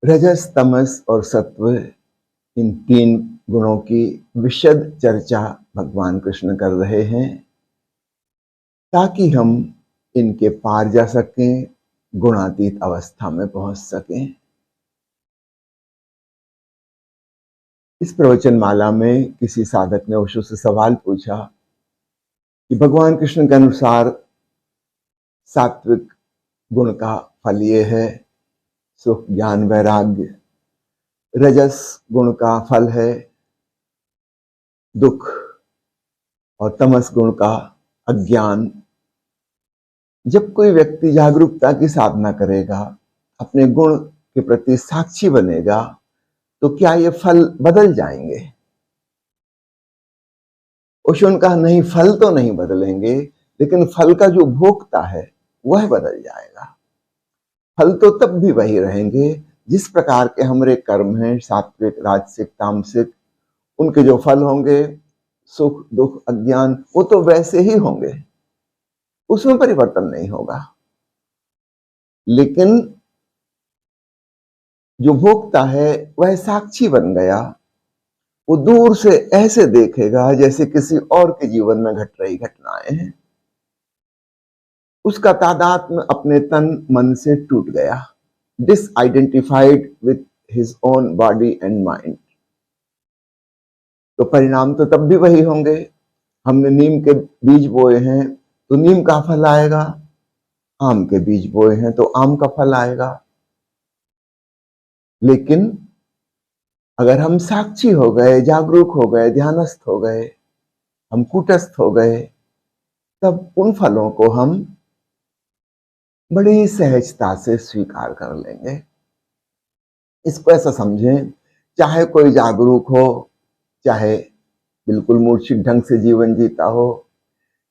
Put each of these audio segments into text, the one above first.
रजस, तमस और सत्व, इन तीन गुणों की विशद चर्चा भगवान कृष्ण कर रहे हैं ताकि हम इनके पार जा सकें, गुणातीत अवस्था में पहुंच सकें। इस प्रवचन माला में किसी साधक ने ओशो से सवाल पूछा कि भगवान कृष्ण के अनुसार सात्विक गुण का फल ये है सुख, ज्ञान, वैराग्य। रजस गुण का फल है दुख, और तमस गुण का अज्ञान। जब कोई व्यक्ति जागरूकता की साधना करेगा, अपने गुण के प्रति साक्षी बनेगा, तो क्या ये फल बदल जाएंगे? ओशो ने कहा नहीं, फल तो नहीं बदलेंगे, लेकिन फल का जो भोक्ता है वह बदल जाएगा। फल तो तब भी वही रहेंगे जिस प्रकार के हमारे कर्म हैं, सात्विक, राजसिक, तामसिक, उनके जो फल होंगे सुख, दुख, अज्ञान, वो तो वैसे ही होंगे, उसमें परिवर्तन नहीं होगा। लेकिन जो भोक्ता है वह साक्षी बन गया। वो दूर से ऐसे देखेगा जैसे किसी और के जीवन में घट रही घटनाएं हैं। उसका तादात्म्य अपने तन मन से टूट गया, disidentified with his own body and mind. तो परिणाम तो तब भी वही होंगे। हमने नीम के बीज बोए हैं तो नीम का फल आएगा, आम के बीज बोए हैं तो आम का फल आएगा। लेकिन अगर हम साक्षी हो गए, जागरूक हो गए, ध्यानस्थ हो गए, हम कूटस्थ हो गए, तब उन फलों को हम बड़ी सहजता से स्वीकार कर लेंगे। इसको ऐसा समझें, चाहे कोई जागरूक हो, चाहे बिल्कुल मूर्छित ढंग से जीवन जीता हो,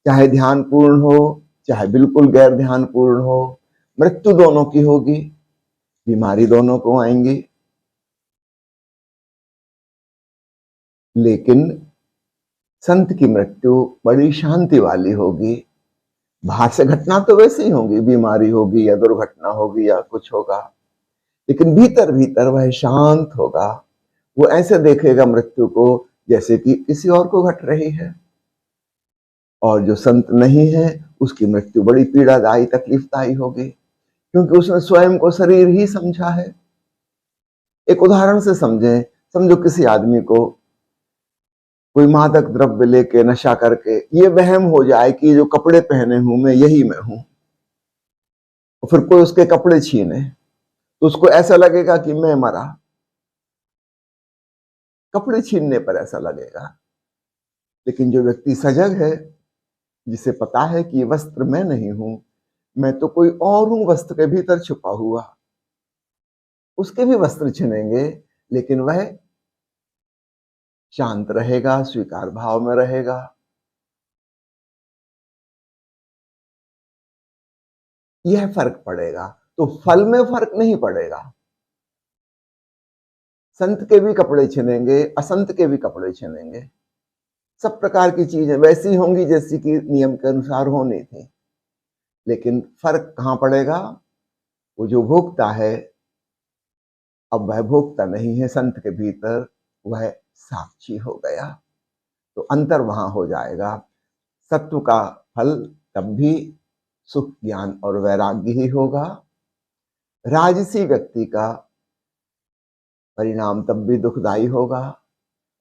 चाहे ध्यानपूर्ण हो, चाहे बिल्कुल गैर ध्यानपूर्ण हो, मृत्यु दोनों की होगी, बीमारी दोनों को आएंगी। लेकिन संत की मृत्यु बड़ी शांति वाली होगी। बाहर से घटना तो वैसे ही होगी, बीमारी होगी या दुर्घटना होगी या कुछ होगा, लेकिन भीतर भीतर वह शांत होगा। वो ऐसे देखेगा मृत्यु को जैसे कि किसी और को घट रही है। और जो संत नहीं है उसकी मृत्यु बड़ी पीड़ादायी, तकलीफदायी होगी, क्योंकि उसने स्वयं को शरीर ही समझा है। एक उदाहरण से समझें, समझो किसी आदमी को कोई मादक द्रव्य लेके नशा करके ये वहम हो जाए कि जो कपड़े पहने हूं मैं यही मैं हूं, और फिर कोई उसके कपड़े छीने तो उसको ऐसा लगेगा कि मैं मरा। कपड़े छीनने पर ऐसा लगेगा। लेकिन जो व्यक्ति सजग है, जिसे पता है कि ये वस्त्र मैं नहीं हूं, मैं तो कोई और हूं वस्त्र के भीतर छुपा हुआ, उसके भी वस्त्र छिनेंगे, लेकिन वह शांत रहेगा, स्वीकार भाव में रहेगा। यह फर्क पड़ेगा। तो फल में फर्क नहीं पड़ेगा। संत के भी कपड़े छिनेंगे, असंत के भी कपड़े छिनेंगे। सब प्रकार की चीजें वैसी होंगी जैसी कि नियम के अनुसार होनी थी। लेकिन फर्क कहां पड़ेगा? वो जो भोगता है, अब वह भोगता नहीं है संत के भीतर, वह साक्षी हो गया। तो अंतर वहां हो जाएगा। सत्व का फल तब भी सुख, ज्ञान और वैराग्य ही होगा। राजसी व्यक्ति का परिणाम तब भी दुखदाई होगा,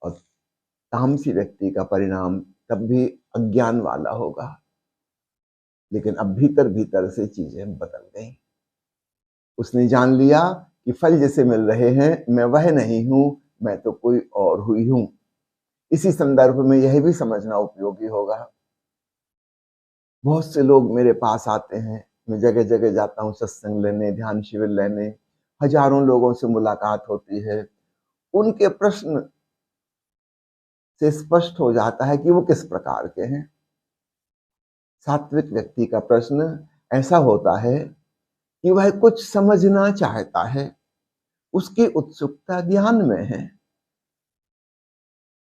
और तामसी व्यक्ति का परिणाम तब भी अज्ञान वाला होगा। लेकिन अब भीतर भीतर से चीजें बदल गई। उसने जान लिया कि फल जैसे मिल रहे हैं मैं वह नहीं हूं, मैं तो कोई और हुई हूं। इसी संदर्भ में यह भी समझना उपयोगी होगा। बहुत से लोग मेरे पास आते हैं, मैं जगह जगह जाता हूं सत्संग लेने, ध्यान शिविर लेने, हजारों लोगों से मुलाकात होती है। उनके प्रश्न से स्पष्ट हो जाता है कि वो किस प्रकार के हैं। सात्विक व्यक्ति का प्रश्न ऐसा होता है कि वह कुछ समझना चाहता है, उसकी उत्सुकता ज्ञान में है।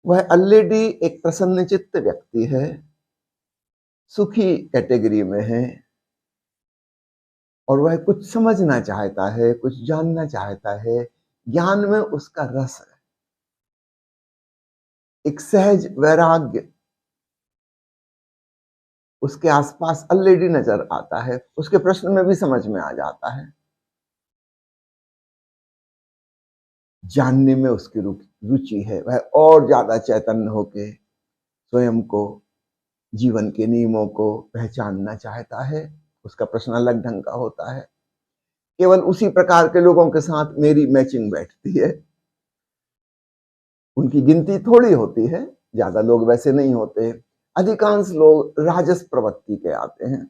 वह ऑलरेडी एक प्रसन्नचित्त व्यक्ति है, सुखी कैटेगरी में है। और वह कुछ समझना चाहता है, कुछ जानना चाहता है, ज्ञान में उसका रस है, एक सहज वैराग्य उसके आसपास ऑलरेडी नजर आता है, उसके प्रश्न में भी समझ में आ जाता है। जानने में उसकी रुचि है, वह और ज्यादा चैतन्य होके स्वयं को, जीवन के नियमों को पहचानना चाहता है। उसका प्रश्न अलग ढंग का होता है। केवल उसी प्रकार के लोगों के साथ मेरी मैचिंग बैठती है। उनकी गिनती थोड़ी होती है, ज्यादा लोग वैसे नहीं होते। अधिकांश लोग राजस प्रवृत्ति के आते हैं,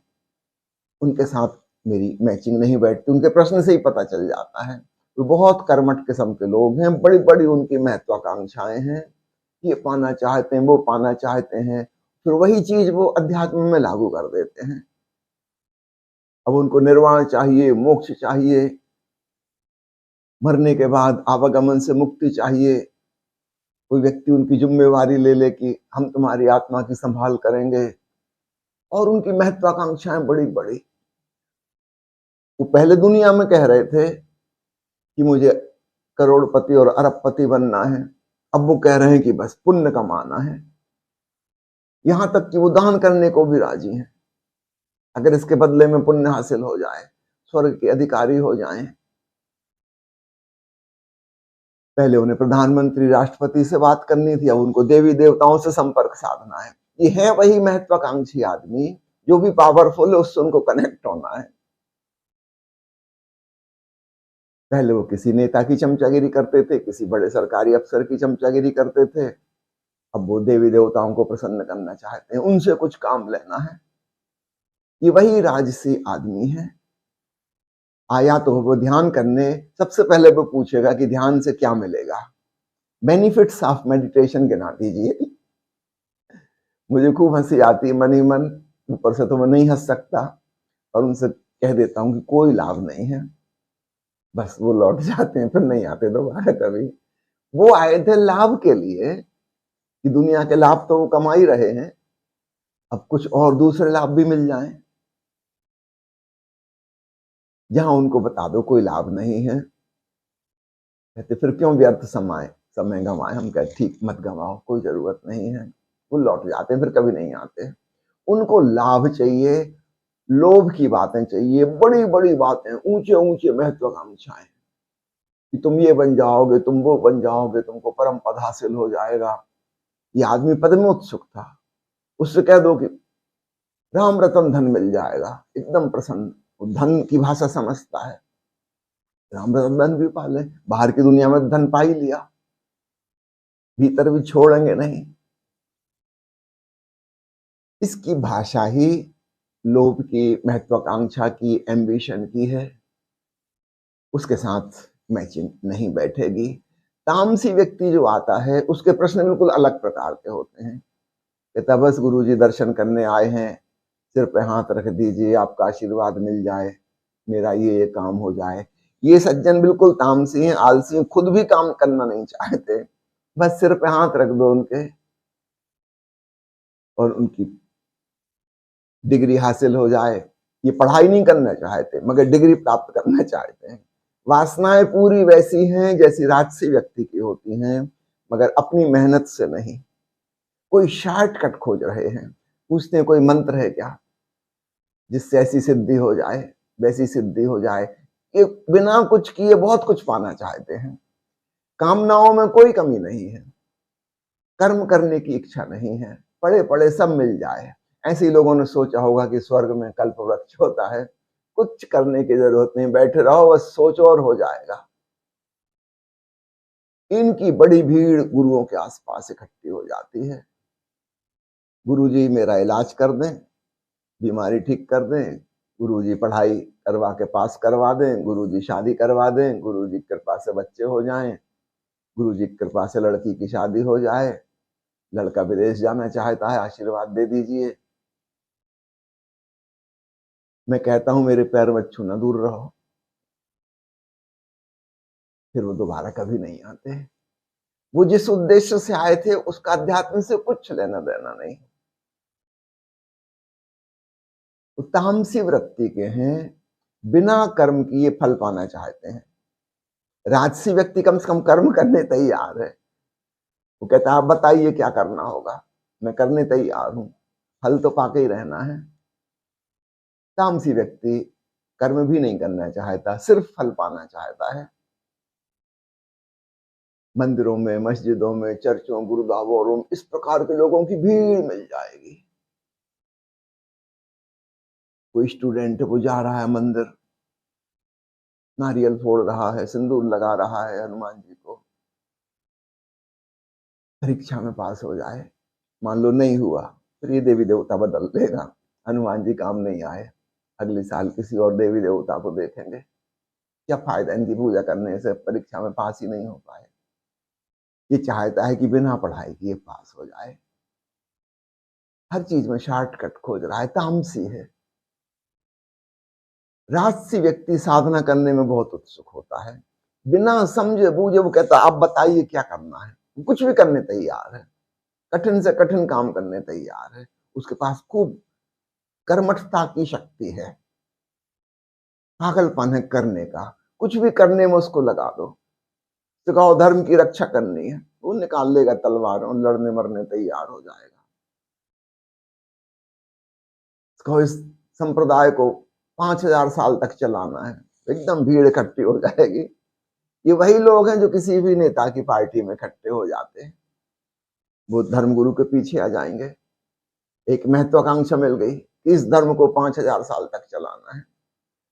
उनके साथ मेरी मैचिंग नहीं बैठती। उनके प्रश्न से ही पता चल जाता है। वो बहुत कर्मठ किस्म के लोग हैं, बड़ी बड़ी उनकी महत्वाकांक्षाएं हैं, ये पाना चाहते हैं, वो पाना चाहते हैं, फिर वही चीज वो अध्यात्म में लागू कर देते हैं। अब उनको निर्वाण चाहिए, मोक्ष चाहिए, मरने के बाद आवागमन से मुक्ति चाहिए। कोई व्यक्ति उनकी जिम्मेवारी ले ले कि हम तुम्हारी आत्मा की संभाल करेंगे, और उनकी महत्वाकांक्षाएं बड़ी बड़ी। वो पहले दुनिया में कह रहे थे कि मुझे करोड़पति और अरबपति बनना है, अब वो कह रहे हैं कि बस पुण्य कमाना है। यहां तक कि वो दान करने को भी राजी हैं, अगर इसके बदले में पुण्य हासिल हो जाए, स्वर्ग के अधिकारी हो जाएं। पहले उन्हें प्रधानमंत्री राष्ट्रपति से बात करनी थी, अब उनको देवी देवताओं से संपर्क साधना है। ये है वही महत्वाकांक्षी आदमी, जो भी पावरफुल है उससे उनको कनेक्ट होना है। पहले वो किसी नेता की चमचागिरी करते थे, किसी बड़े सरकारी अफसर की चमचागिरी करते थे, अब वो देवी देवताओं को प्रसन्न करना चाहते हैं, उनसे कुछ काम लेना है। ये वही राजसी आदमी है। आया तो वो ध्यान करने, सबसे पहले वो पूछेगा कि ध्यान से क्या मिलेगा। बेनिफिट्स ऑफ मेडिटेशन गिना दीजिए। मुझे खूब हंसी आती है मन ही मन, ऊपर से तो मैं नहीं हंस सकता, और उनसे कह देता हूं कि कोई लाभ नहीं है। बस वो लौट जाते हैं, फिर नहीं आते दोबारा कभी। वो आए थे लाभ के लिए, कि दुनिया के लाभ तो वो कमा ही रहे हैं, अब कुछ और दूसरे लाभ भी मिल जाएं। जहां उनको बता दो कोई लाभ नहीं है, कहते फिर क्यों व्यर्थ समय गंवाए। हम कहते ठीक, मत गंवाओ, कोई जरूरत नहीं है। वो लौट जाते हैं, फिर कभी नहीं आते। उनको लाभ चाहिए, लोभ की बातें चाहिए, बड़ी बड़ी बातें, ऊंचे ऊंचे महत्वाकांक्षाएं कि तुम ये बन जाओगे, तुम वो बन जाओगे, तुमको परम पद हासिल हो जाएगा। ये आदमी पद में उत्सुक था, उससे कह दो कि राम रतन धन मिल जाएगा, एकदम प्रसन्न। वो धन की भाषा समझता है, राम रतन धन भी पा ले, बाहर की दुनिया में धन पा ही लिया, भीतर भी छोड़ेंगे नहीं। इसकी भाषा ही लोभ की, महत्वाकांक्षा की, एम्बिशन की है। उसके साथ मैचिंग नहीं बैठेगी। तामसी व्यक्ति जो आता है, उसके प्रश्न बिल्कुल अलग प्रकार के होते हैं। कहता बस गुरुजी दर्शन करने आए हैं, सिर पे हाथ रख दीजिए, आपका आशीर्वाद मिल जाए, मेरा ये काम हो जाए। ये सज्जन बिल्कुल तामसी हैं, आलसी हैं, खुद भी काम करना नहीं चाहते, बस सिर पे हाथ रख दो उनके और उनकी डिग्री हासिल हो जाए। ये पढ़ाई नहीं करना चाहते, मगर डिग्री प्राप्त करना चाहते हैं। वासनाएं पूरी वैसी हैं जैसी राजसी व्यक्ति की होती हैं, मगर अपनी मेहनत से नहीं। कोई शॉर्टकट खोज रहे हैं, पूछते हैं कोई मंत्र है क्या जिससे ऐसी सिद्धि हो जाए, वैसी सिद्धि हो जाए। ये बिना कुछ किए बहुत कुछ पाना चाहते हैं। कामनाओं में कोई कमी नहीं है, कर्म करने की इच्छा नहीं है, पड़े पड़े सब मिल जाए। ऐसे ही लोगों ने सोचा होगा कि स्वर्ग में कल्प वृक्ष होता है, कुछ करने की जरूरत नहीं, बैठे रहो बस सोचो और हो जाएगा। इनकी बड़ी भीड़ गुरुओं के आसपास इकट्ठी हो जाती है। गुरुजी मेरा इलाज कर दें, बीमारी ठीक कर दें, गुरुजी पढ़ाई करवा के पास करवा दें, गुरुजी शादी करवा दें, गुरुजी की कृपा से बच्चे हो जाएं, गुरुजी की कृपा से लड़की की शादी हो जाए, लड़का विदेश जाना चाहता है, आशीर्वाद दे दीजिए। मैं कहता हूं मेरे पैर मत छूना, दूर रहो। फिर वो दोबारा कभी नहीं आते। वो जिस उद्देश्य से आए थे उसका अध्यात्म से कुछ लेना देना नहीं। वो तामसी वृत्ति के हैं, बिना कर्म किए फल पाना चाहते हैं। राजसी व्यक्ति कम से कम कर्म करने तैयार है। वो कहता है आप बताइए क्या करना होगा, मैं करने तैयार हूं, फल तो पाके ही रहना है। तामसी व्यक्ति कर्म भी नहीं करना चाहता, सिर्फ फल पाना चाहता है। मंदिरों में, मस्जिदों में, चर्चों, गुरुद्वारों में इस प्रकार के लोगों की भीड़ मिल जाएगी। कोई स्टूडेंट वो जा रहा है मंदिर, नारियल फोड़ रहा है, सिंदूर लगा रहा है हनुमान जी को, परीक्षा में पास हो जाए, मान लो नहीं हुआ, फिर ये देवी देवता बदल देगा, हनुमान जी काम नहीं आए, अगले साल किसी और देवी देवता को देखेंगे। क्या फायदा इनकी पूजा करने से, परीक्षा में पास ही नहीं हो पाए। ये चाहता है कि बिना पढ़ाई किए पास हो जाए, हर चीज में शॉर्टकट खोज रहा है, तामसी है। राजसी व्यक्ति साधना करने में बहुत उत्सुक होता है, बिना समझे बूझे वो कहता आप बताइए क्या करना है, कुछ भी करने तैयार है, कठिन से कठिन काम करने तैयार है। उसके पास खूब कर्मठता की शक्ति है, पागलपन है करने का, कुछ भी करने में उसको लगा दो। सिखाओ धर्म की रक्षा करनी है, वो निकाल लेगा तलवार और लड़ने मरने तैयार हो जाएगा। सिखाओ इस संप्रदाय को 5000 साल तक चलाना है, एकदम भीड़ इकट्ठी हो जाएगी। ये वही लोग हैं जो किसी भी नेता की पार्टी में इकट्ठे हो जाते हैं, वो धर्मगुरु के पीछे आ जाएंगे। एक महत्वाकांक्षा मिल गई कि इस धर्म को 5000 साल तक चलाना है,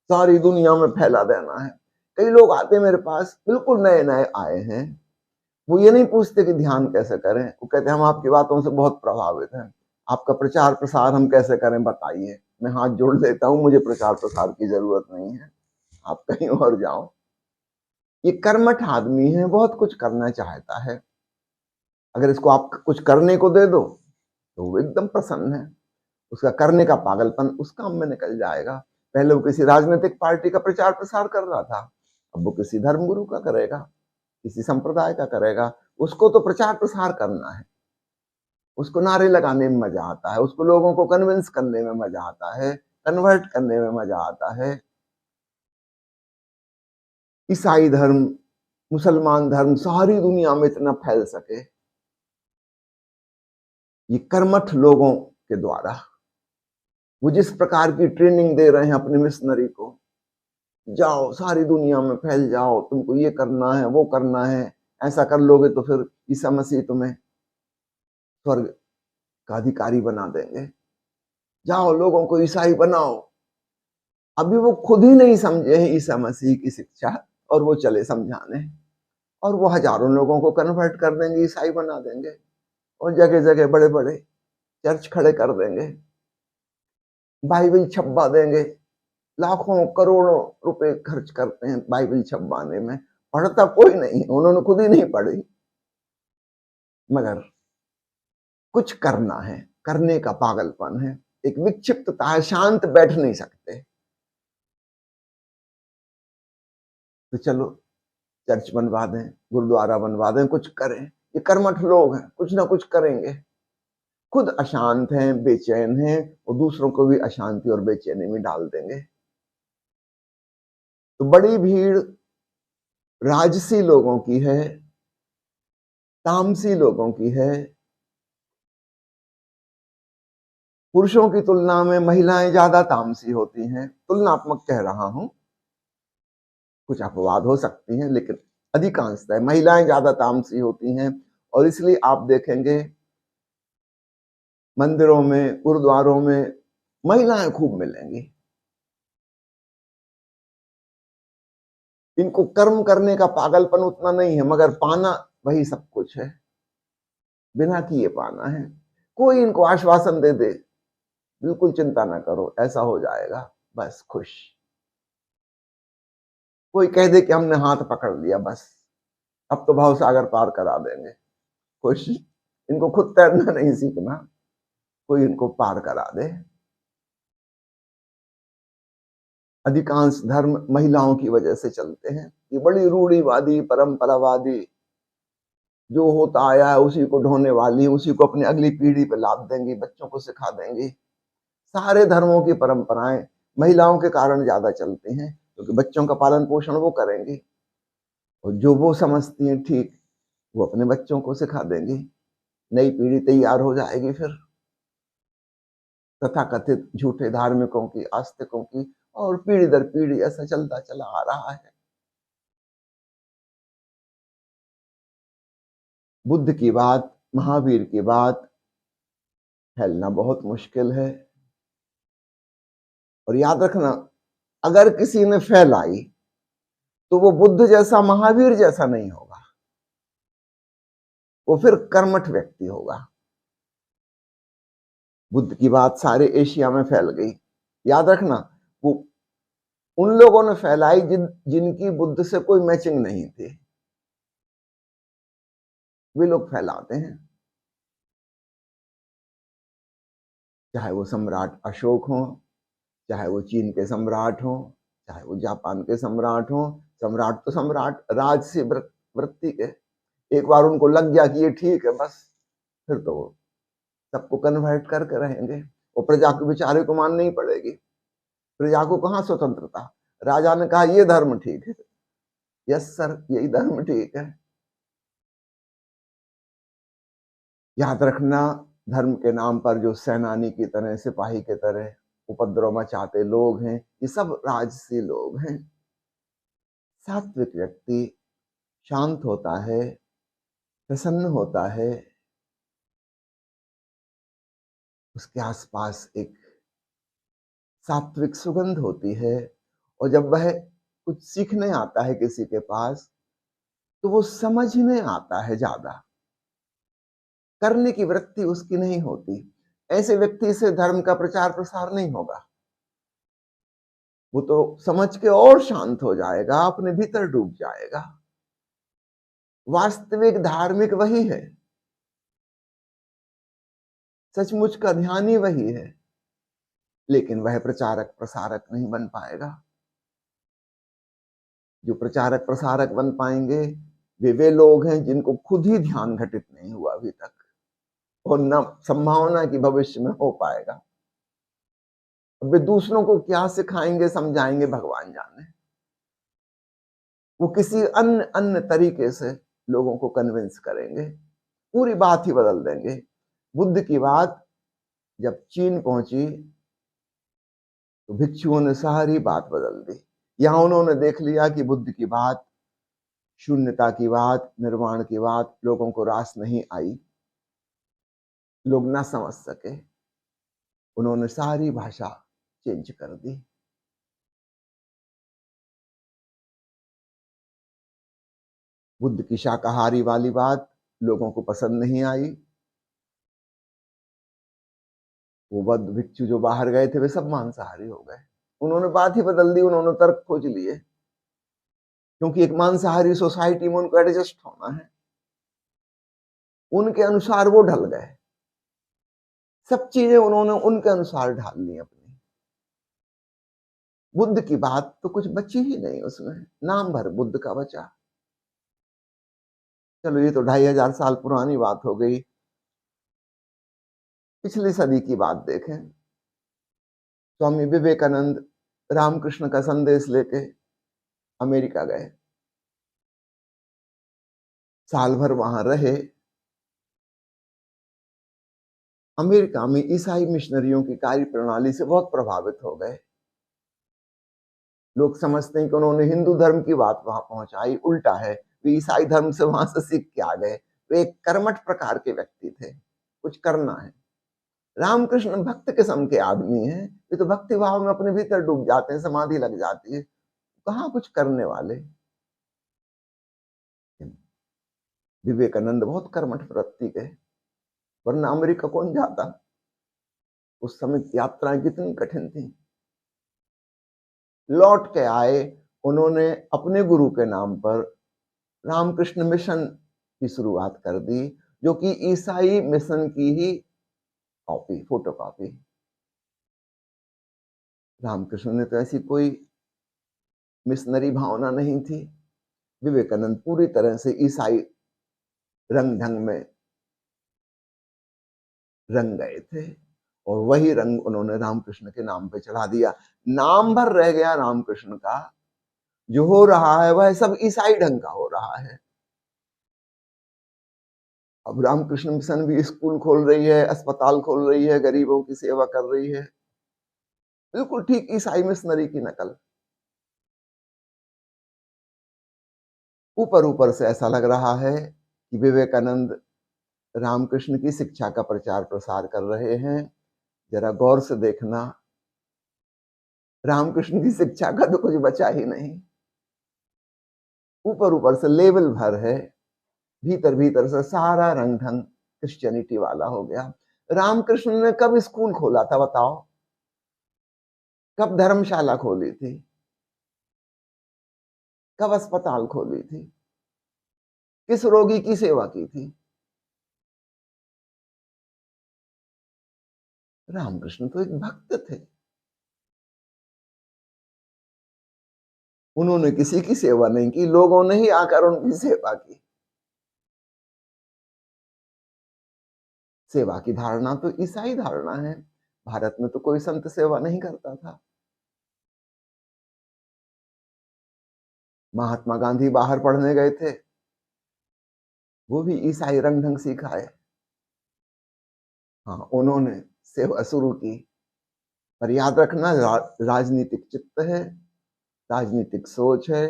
सारी दुनिया में फैला देना है। कई लोग आते हैं मेरे पास, बिल्कुल नए नए आए हैं, वो ये नहीं पूछते कि ध्यान कैसे करें, वो कहते हैं हम आपकी बातों से बहुत प्रभावित हैं, आपका प्रचार प्रसार हम कैसे करें बताइए। मैं हाथ जोड़ देता हूँ, मुझे प्रचार प्रसार की जरूरत नहीं है, आप कहीं और जाओ। ये कर्मठ आदमी है, बहुत कुछ करना चाहता है, अगर इसको आप कुछ करने को दे दो तो वो एकदम प्रसन्न है, उसका करने का पागलपन उस काम में निकल जाएगा। पहले वो किसी राजनीतिक पार्टी का प्रचार प्रसार कर रहा था, अब वो किसी धर्मगुरु का करेगा, किसी संप्रदाय का करेगा। उसको तो प्रचार प्रसार करना है, उसको नारे लगाने में मजा आता है, उसको लोगों को कन्विंस करने में मजा आता है, कन्वर्ट करने में मजा आता है। ईसाई धर्म, मुसलमान धर्म सारी दुनिया में इतना फैल सके, ये कर्मठ लोगों के द्वारा। वो जिस प्रकार की ट्रेनिंग दे रहे हैं अपने मिशनरी को, जाओ सारी दुनिया में फैल जाओ, तुमको ये करना है वो करना है, ऐसा कर लोगे तो फिर ईसा मसीह तुम्हें स्वर्ग का अधिकारी बना देंगे, जाओ लोगों को ईसाई बनाओ। अभी वो खुद ही नहीं समझे हैं ईसा मसीह की शिक्षा, और वो चले समझाने, और वो हजारों लोगों को कन्वर्ट कर देंगे, ईसाई बना देंगे, और जगह जगह बड़े बड़े चर्च खड़े कर देंगे, बाइबल छपवा देंगे। लाखों करोड़ों रुपए खर्च करते हैं बाइबल छपवाने में, पढ़ता कोई नहीं, उन्होंने खुद ही नहीं पढ़ी। मगर कुछ करना है, करने का पागलपन है, एक विक्षिप्तता है, शांत बैठ नहीं सकते। तो चलो चर्च बनवा दें, गुरुद्वारा बनवा दें, कुछ करें। ये कर्मठ लोग हैं, कुछ ना कुछ करेंगे, खुद अशांत हैं, बेचैन हैं, और दूसरों को भी अशांति और बेचैनी में डाल देंगे। तो बड़ी भीड़ राजसी लोगों की है, तामसी लोगों की है। पुरुषों की तुलना में महिलाएं ज्यादा तामसी होती हैं, तुलनात्मक कह रहा हूं, कुछ अपवाद हो सकती हैं, लेकिन अधिकांशतः महिलाएं ज्यादा तामसी होती हैं। और इसलिए आप देखेंगे मंदिरों में, गुरुद्वारों में महिलाएं खूब मिलेंगी। इनको कर्म करने का पागलपन उतना नहीं है, मगर पाना वही सब कुछ है, बिना किए पाना है। कोई इनको आश्वासन दे दे, बिल्कुल चिंता ना करो ऐसा हो जाएगा, बस खुश। कोई कह दे कि हमने हाथ पकड़ लिया, बस अब तो भाव सागर पार करा देंगे, खुश। इनको खुद तैरना नहीं सीखना, कोई इनको पार करा दे। अधिकांश धर्म महिलाओं की वजह से चलते हैं, ये बड़ी रूढ़िवादी परंपरावादी, जो होता आया है उसी को ढोने वाली, उसी को अपनी अगली पीढ़ी पे लाद देंगी, बच्चों को सिखा देंगी। सारे धर्मों की परंपराएं महिलाओं के कारण ज्यादा चलते हैं, क्योंकि बच्चों का पालन पोषण वो करेंगे और जो वो समझती हैं ठीक वो अपने बच्चों को सिखा देंगी। नई पीढ़ी तैयार हो जाएगी फिर तथाकथित झूठे धार्मिकों की, आस्तिकों की, और पीढ़ी दर पीढ़ी ऐसा चलता चला आ रहा है। बुद्ध की बात, महावीर की बात फैलना बहुत मुश्किल है। और याद रखना, अगर किसी ने फैलाई तो वो बुद्ध जैसा, महावीर जैसा नहीं होगा, वो फिर कर्मठ व्यक्ति होगा। बुद्ध की बात सारे एशिया में फैल गई। याद रखना, वो उन लोगों ने फैलाई जिनकी बुद्ध से कोई मैचिंग नहीं थी, वे लोग फैलाते हैं। चाहे वो सम्राट अशोक हो, चाहे वो चीन के सम्राट हो, चाहे वो जापान के सम्राट हो। सम्राट तो सम्राट, राज से वृत्ति के। एक बार उनको लग गया कि ये ठीक है, बस फिर तो वो सबको कन्वर्ट करके रहेंगे। वो प्रजा के बेचारे को माननी ही पड़ेगी। प्रजा को कहाँ स्वतंत्रता। राजा ने कहा ये धर्म ठीक है, यस सर यही धर्म ठीक है। याद रखना, धर्म के नाम पर जो सेनानी की तरह, सिपाही के तरह उपद्रव मचाते लोग हैं, ये सब राजसी लोग हैं। सात्विक व्यक्ति शांत होता है, प्रसन्न होता है, उसके आसपास एक सात्विक सुगंध होती है। और जब वह कुछ सीखने आता है किसी के पास, तो वो समझने आता है, ज्यादा करने की वृत्ति उसकी नहीं होती। ऐसे व्यक्ति से धर्म का प्रचार प्रसार नहीं होगा। वो तो समझ के और शांत हो जाएगा, अपने भीतर डूब जाएगा। वास्तविक धार्मिक वही है, सचमुच का ध्यान ही वही है, लेकिन वह प्रचारक प्रसारक नहीं बन पाएगा। जो प्रचारक प्रसारक बन पाएंगे वे लोग हैं जिनको खुद ही ध्यान घटित नहीं हुआ अभी तक, और न संभावना की भविष्य में हो पाएगा। वे दूसरों को क्या सिखाएंगे, समझाएंगे, भगवान जाने। वो किसी अन्य अन्य तरीके से लोगों को कन्विंस करेंगे, पूरी बात ही बदल देंगे। बुद्ध की बात जब चीन पहुंची तो भिक्षुओं ने सारी बात बदल दी। यहां उन्होंने देख लिया कि बुद्ध की बात, शून्यता की बात, निर्वाण की बात लोगों को रास नहीं आई, लोग ना समझ सके। उन्होंने सारी भाषा चेंज कर दी। बुद्ध की शाकाहारी वाली बात लोगों को पसंद नहीं आई। वो बद्ध भिक्षु जो बाहर गए थे वे सब मांसाहारी हो गए। उन्होंने बात ही बदल दी, उन्होंने तर्क खोज लिए, क्योंकि एक मांसाहारी सोसाइटी में उनको एडजस्ट होना है। उनके अनुसार वो ढल गए, सब चीजें उन्होंने उनके अनुसार ढाल ली अपनी। बुद्ध की बात तो कुछ बची ही नहीं उसमें, नाम भर बुद्ध का बचा। चलो ये तो 2500 साल पुरानी बात हो गई। पिछली सदी की बात देखें, स्वामी विवेकानंद रामकृष्ण का संदेश लेके अमेरिका गए, साल भर वहां रहे। अमेरिका में ईसाई मिशनरियों की कार्य प्रणाली से बहुत प्रभावित हो गए। लोग समझते हैं कि उन्होंने हिंदू धर्म की बात वहां पहुंचाई, उल्टा है, वे ईसाई धर्म से वहां से सीख के आ गए। वे एक कर्मठ प्रकार के व्यक्ति थे, कुछ करना है। रामकृष्ण भक्त किस्म के आदमी हैं, वे तो भक्ति भाव में अपने भीतर डूब जाते हैं, समाधि लग जाती है, कहाँ कुछ करने वाले। विवेकानंद बहुत कर्मठ वृत्ति के, वरना अमेरिका कौन जाता। उस समय यात्राएं कितनी कठिन थी। लौट के आए, उन्होंने अपने गुरु के नाम पर रामकृष्ण मिशन की शुरुआत कर दी, जो कि ईसाई मिशन की ही कॉपी, फोटो कॉपी। रामकृष्ण ने तो ऐसी कोई मिशनरी भावना नहीं थी। विवेकानंद पूरी तरह से ईसाई रंग ढंग में रंग गए थे, और वही रंग उन्होंने रामकृष्ण के नाम पे चढ़ा दिया। नाम भर रह गया रामकृष्ण का, जो हो रहा है वह सब ईसाई ढंग का हो रहा है। अब रामकृष्ण मिशन भी स्कूल खोल रही है, अस्पताल खोल रही है, गरीबों की सेवा कर रही है, बिल्कुल ठीक ईसाई मिशनरी की नकल। ऊपर ऊपर से ऐसा लग रहा है कि विवेकानंद रामकृष्ण की शिक्षा का प्रचार प्रसार कर रहे हैं। जरा गौर से देखना, रामकृष्ण की शिक्षा का तो कुछ बचा ही नहीं। ऊपर ऊपर से लेवल भर है, भीतर भीतर से सारा रंग ढंग क्रिश्चियनिटी वाला हो गया। रामकृष्ण ने कब स्कूल खोला था बताओ? कब धर्मशाला खोली थी? कब अस्पताल खोली थी? किस रोगी की सेवा की थी? रामकृष्ण तो एक भक्त थे। उन्होंने किसी की सेवा नहीं की, लोगों ने ही आकर उनकी सेवा की। सेवा की धारणा तो ईसाई धारणा है। भारत में तो कोई संत सेवा नहीं करता था। महात्मा गांधी बाहर पढ़ने गए थे, वो भी ईसाई रंग ढंग सिखाए। हाँ, उन्होंने सेवा शुरू की। पर याद रखना, राजनीतिक चित्त है, राजनीतिक सोच है,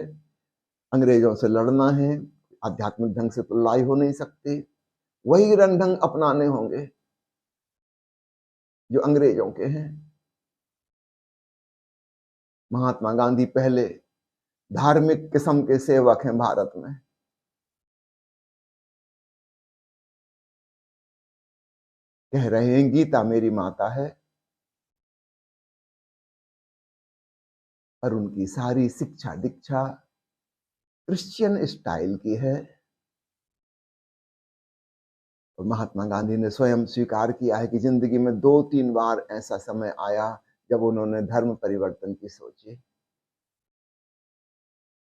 अंग्रेजों से लड़ना है, आध्यात्मिक ढंग से तो लड़ाई हो नहीं सकती। वही रंग ढंग अपनाने होंगे जो अंग्रेजों के हैं। महात्मा गांधी पहले धार्मिक किस्म के सेवक हैं भारत में। कह रहे हैं गीता मेरी माता है, और उनकी सारी शिक्षा दीक्षा क्रिश्चियन स्टाइल की है। और महात्मा गांधी ने स्वयं स्वीकार किया है कि जिंदगी में 2-3 बार ऐसा समय आया जब उन्होंने धर्म परिवर्तन की सोची।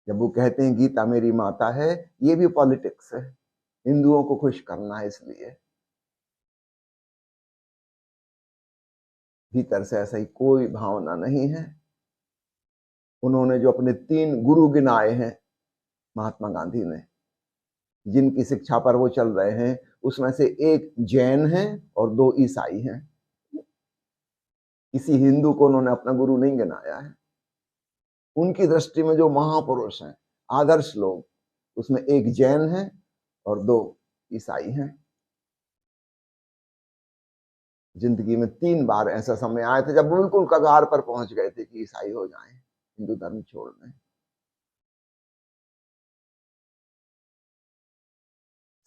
जब वो कहते हैं गीता मेरी माता है, ये भी पॉलिटिक्स है, हिंदुओं को खुश करना है इसलिए। भीतर से ऐसा ही कोई भावना नहीं है। उन्होंने जो अपने 3 गुरु गिनाए हैं महात्मा गांधी ने, जिनकी शिक्षा पर वो चल रहे हैं, उसमें से एक जैन है और 2 ईसाई हैं। किसी हिंदू को उन्होंने अपना गुरु नहीं गिनाया है। उनकी दृष्टि में जो महापुरुष हैं, आदर्श लोग, उसमें एक जैन है और 2 ईसाई हैं। जिंदगी में 3 बार ऐसा समय आए थे जब वो बिल्कुल कगार पर पहुंच गए थे कि ईसाई हो जाएं, हिंदू धर्म छोड़ दें।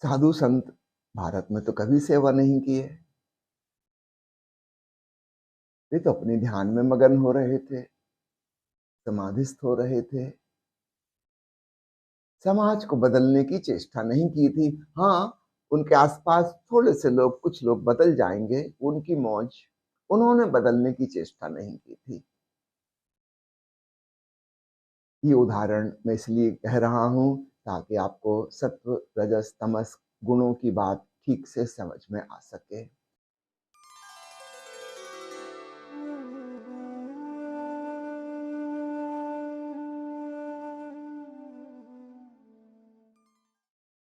साधु संत भारत में तो कभी सेवा नहीं किए। वे तो अपने ध्यान में मगन हो रहे थे, समाधिस्थ हो रहे थे। समाज को बदलने की चेष्टा नहीं की थी। हाँ, उनके आसपास थोड़े से लोग, कुछ लोग बदल जाएंगे, उनकी मौज। उन्होंने बदलने की चेष्टा नहीं की थी। ये उदाहरण मैं इसलिए कह रहा हूं ताकि आपको सत्व रजस तमस गुणों की बात ठीक से समझ में आ सके।